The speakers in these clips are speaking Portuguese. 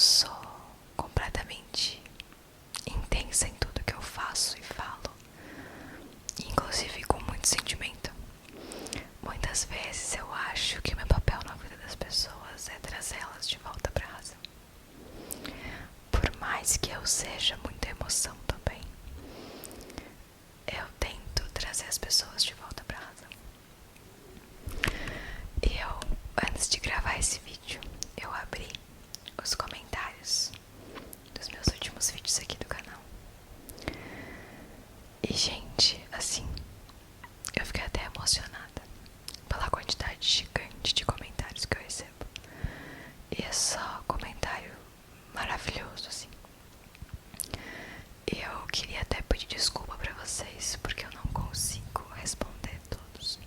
sou completamente intensa em tudo que eu faço e falo, inclusive com muito sentimento. Muitas vezes eu acho que meu papel na vida das pessoas é trazê-las de volta pra razão. Por mais que eu seja muita emoção também, eu tento trazer as pessoas de volta pra razão. E antes de gravar esse vídeo, eu abri os comentários dos meus últimos vídeos aqui do canal. E, gente, assim, eu fiquei até emocionada pela quantidade gigante de comentários que eu recebo. E é só comentário maravilhoso, assim. E eu queria até pedir desculpa pra vocês, porque eu não consigo responder todos.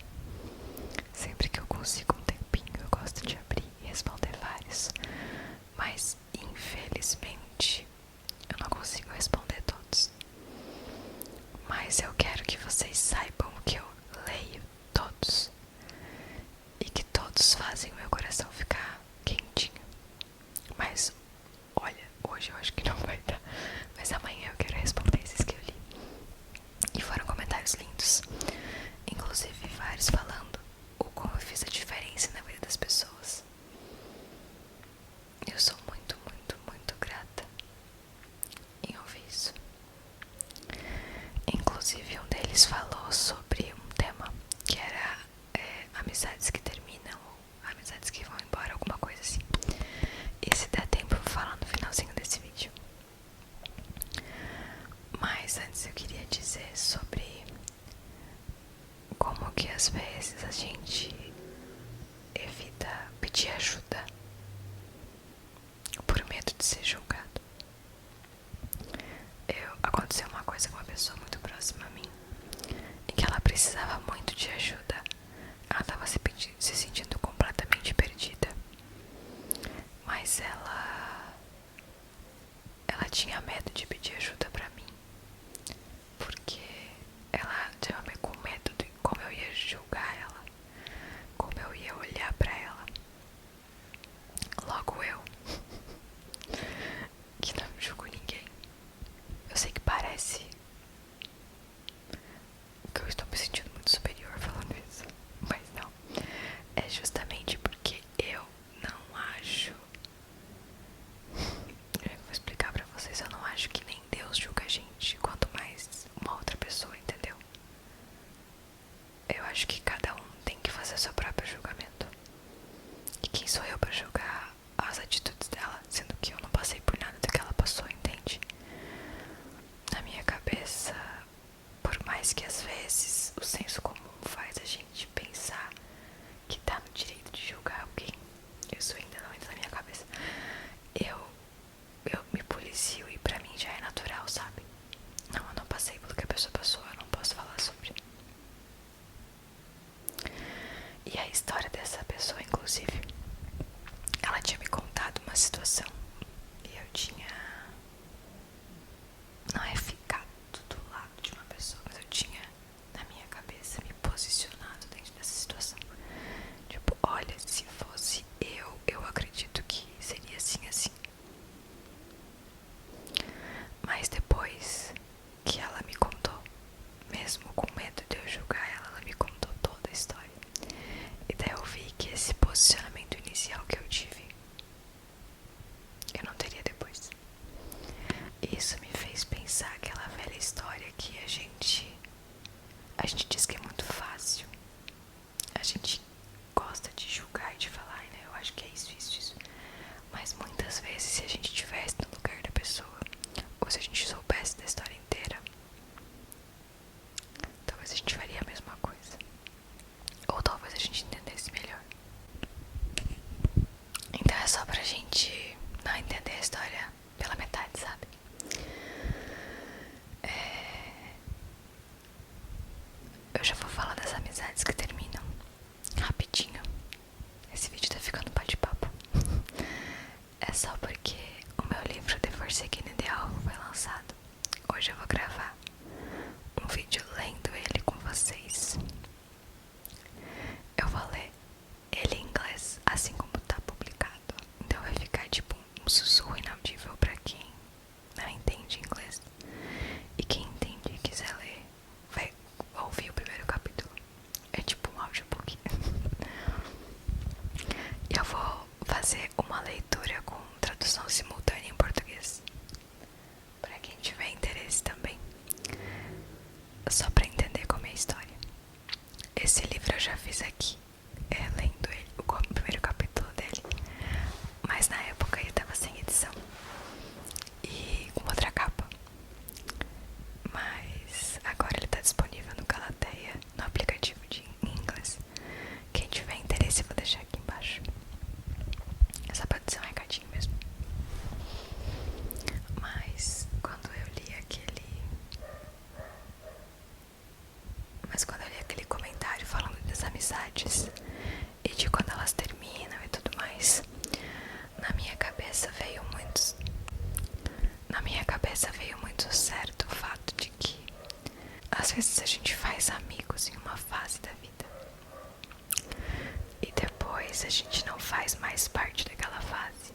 Sempre que eu consigo um tempinho, eu gosto de abrir e responder vários. Mas, infelizmente, eu não consigo responder todos. Mas eu quero que vocês saibam que eu leio todos e que todos fazem o meu coração ficar quentinho. Mas, olha, hoje eu acho que não vai dar, mas amanhã eu quero responder esses que eu li. E foram comentários lindos, inclusive vários falando o como eu fiz a diferença na vida das pessoas. Eu sou muito, muito, muito grata em ouvir isso. Inclusive um deles falou sobre um tema que era amizades que terminam ou amizades que vão embora, alguma coisa assim. E se der tempo eu vou falar no finalzinho desse vídeo. Mas antes eu queria dizer sobre como que às vezes a gente evita pedir ajuda por medo de ser julgado. Aconteceu uma coisa com uma pessoa muito próxima a mim, em que ela precisava muito de ajuda. Ela estava se sentindo completamente perdida, mas ela tinha medo de pedir ajuda pra mim, porque ela estava com medo de como eu ia julgar ela, como eu ia olhar pra ela. Logo eu, que não julgo ninguém. Eu sei que parece que eu estou me sentindo muito superior falando isso, mas não. É justamente porque eu não acho. Eu vou explicar pra vocês. Eu não acho que nem Deus julga a gente, quanto mais uma outra pessoa, entendeu? Eu acho que cada um tem que fazer seu próprio julgamento. E quem sou eu pra julgar as atitudes dela, sendo que eu não passei por nada do que ela passou, entende? Na minha cabeça, por mais que às vezes o senso comum faz a gente pensar que tá no direito de julgar alguém, isso ainda não entra na minha cabeça. Eu me policio e pra mim já é natural, sabe? Não, eu não passei pelo que a pessoa passou, eu não posso falar sobre. E a história dessa pessoa, inclusive, ela tinha me contado uma situação e eu tinha, não é ficado do lado de uma pessoa, mas eu tinha na minha cabeça me posicionado dentro dessa situação. Tipo, olha, se fosse eu acredito que seria assim, assim. Mas depois que ela me contou, mesmo com medo de eu julgar ela, ela me contou toda a história. E daí eu vi que esse posicionamento inicial que eu tive, eu não teria depois. Isso me fez pensar aquela velha história que a gente diz que é muito fácil. A gente gosta de julgar e de falar, né? Eu acho que é isso, isso, isso. Mas muitas vezes, se a gente estivesse no lugar da pessoa, ou se a gente soubesse da história inteira, talvez a gente faria a mesma coisa. Ou talvez a gente entendesse melhor. Então é só pra gente não entender a história pela metade, sabe? Eu já vou falar das amizades que terminam rapidinho. Esse vídeo tá ficando bate-papo. É só porque o meu livro fazer uma leitura com tradução simultânea em português, para quem tiver interesse também, só para entender como é a história. Esse livro eu já fiz aqui, lendo ele, o primeiro capítulo dele, mas na época ele estava sem edição e com outra capa. Mas agora ele está disponível no Galateia, no aplicativo em inglês. Quem tiver interesse eu vou deixar aqui embaixo. Essa pode ser um recadinho mesmo. Mas quando eu li aquele comentário falando das amizades e de quando elas terminam e tudo mais, na minha cabeça veio muito certo o fato de que às vezes a gente faz amigos em uma fase da vida e depois a gente não faz mais parte daquela fase.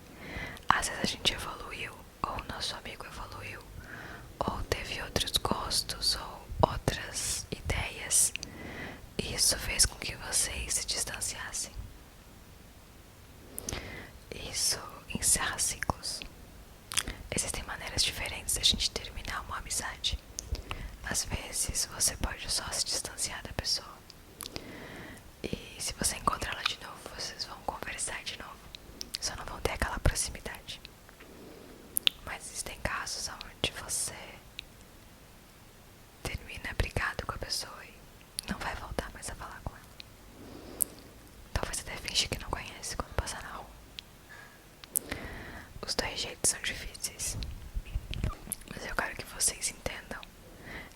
Às vezes a gente evoluiu, ou o nosso amigo evoluiu, ou teve outros gostos ou outras ideias, e isso fez com que vocês se distanciassem. Isso encerra ciclos. Existem maneiras diferentes de a gente terminar uma amizade. Às vezes você pode só se distanciar da pessoa, e se você encontrar ela de novo, vocês vão conversar de novo, só não vão ter aquela proximidade. Mas existem casos onde você termina brigado com a pessoa e não vai voltar mais a falar com ela. Talvez até finge que não conhece quando passar na rua. Os dois jeitos são difíceis, mas eu quero que vocês entendam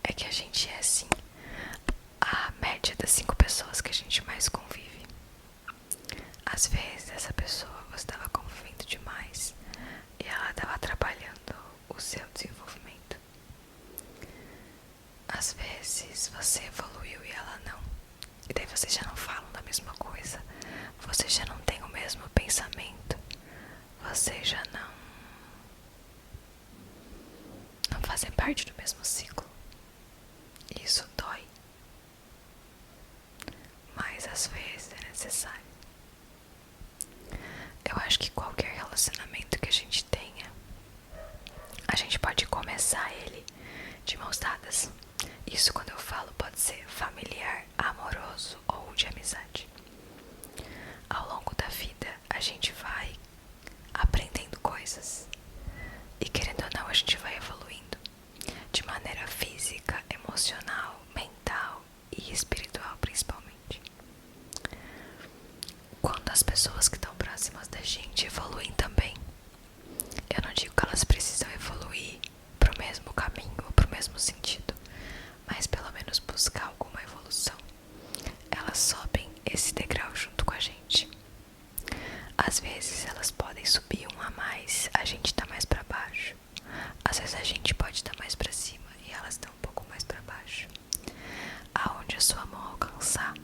é que a gente é assim, a média das 5 pessoas que a gente mais convive. Às vezes essa pessoa você estava convivendo demais e ela estava atrapalhando o seu desenvolvimento. Às vezes você evoluiu e ela não, e daí vocês já não falam da mesma coisa, vocês já não têm o mesmo pensamento, vocês já não fazem parte do mesmo ciclo. Isso dói, mas às vezes é necessário. Eu acho que qualquer relacionamento que a gente tenha, a gente pode começar ele de mãos dadas. Isso, quando eu falo, pode ser familiar, amoroso ou de amizade. Ao longo da vida a gente vai aprendendo coisas e, querendo ou não, a gente vai evoluindo de maneira física, emocional, mental e espiritual, principalmente. Quando as pessoas que estão próximas da gente evoluem também, eu não digo que elas precisam evoluir pro mesmo caminho ou pro mesmo sentido, mas pelo menos buscar alguma evolução. Elas sobem esse degrau junto com a gente. Às vezes elas podem subir um a mais, a gente tá mais pra baixo. Às vezes a gente pode estar mais pra cima e elas estão um pouco mais pra baixo. Aonde a sua mão alcançar,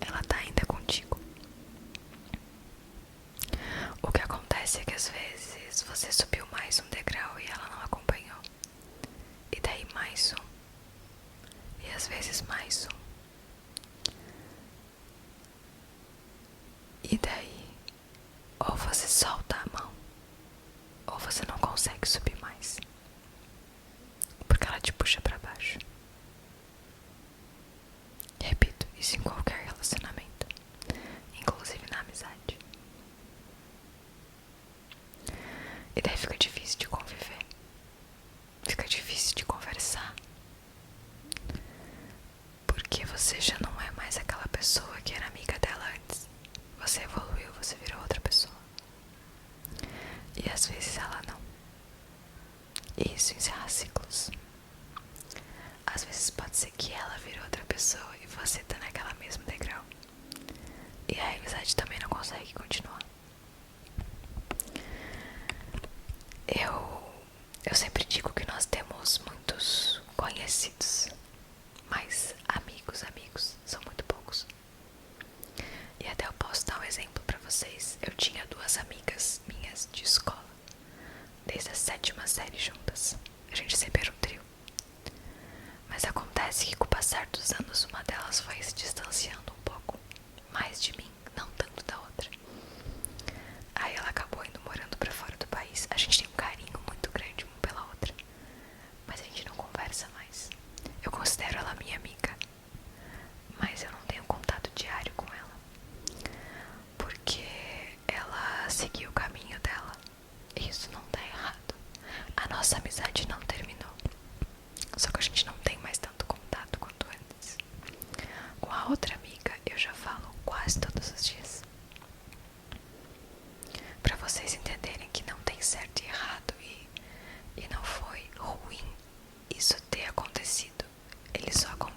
ela tá ainda contigo. O que acontece é que às vezes você subiu mais um degrau e ela não acompanhou, e daí mais um, e às vezes mais um, e daí ou você solta a mão ou você não consegue subir mais, porque ela te puxa pra baixo. Repito, isso em qualquer relacionamento, inclusive na amizade. E daí fica difícil de conviver, fica difícil de conversar, porque você já não é mais aquela pessoa que era amiga dela antes. Você evoluiu, você virou outra pessoa, e às vezes ela não. E isso encerra ciclos. Às vezes pode ser que ela vire outra pessoa e você tá naquela mesma degrau, e a amizade também não consegue continuar. Eu sempre digo que nós temos muitos conhecidos, mas amigos são muito poucos. E até eu posso dar um exemplo pra vocês. Eu tinha 2 amigas minhas de escola, desde a 7ª série juntas. A gente sempre era um trio. Mas acontece que com o passar dos anos uma delas foi se distanciando um pouco mais de mim, não tanto da outra. Aí ela acabou nossa amizade não terminou. Só que a gente não tem mais tanto contato quanto antes. Com a outra amiga eu já falo quase todos os dias. Pra vocês entenderem que não tem certo e errado e não foi ruim isso ter acontecido. Ele só aconteceu.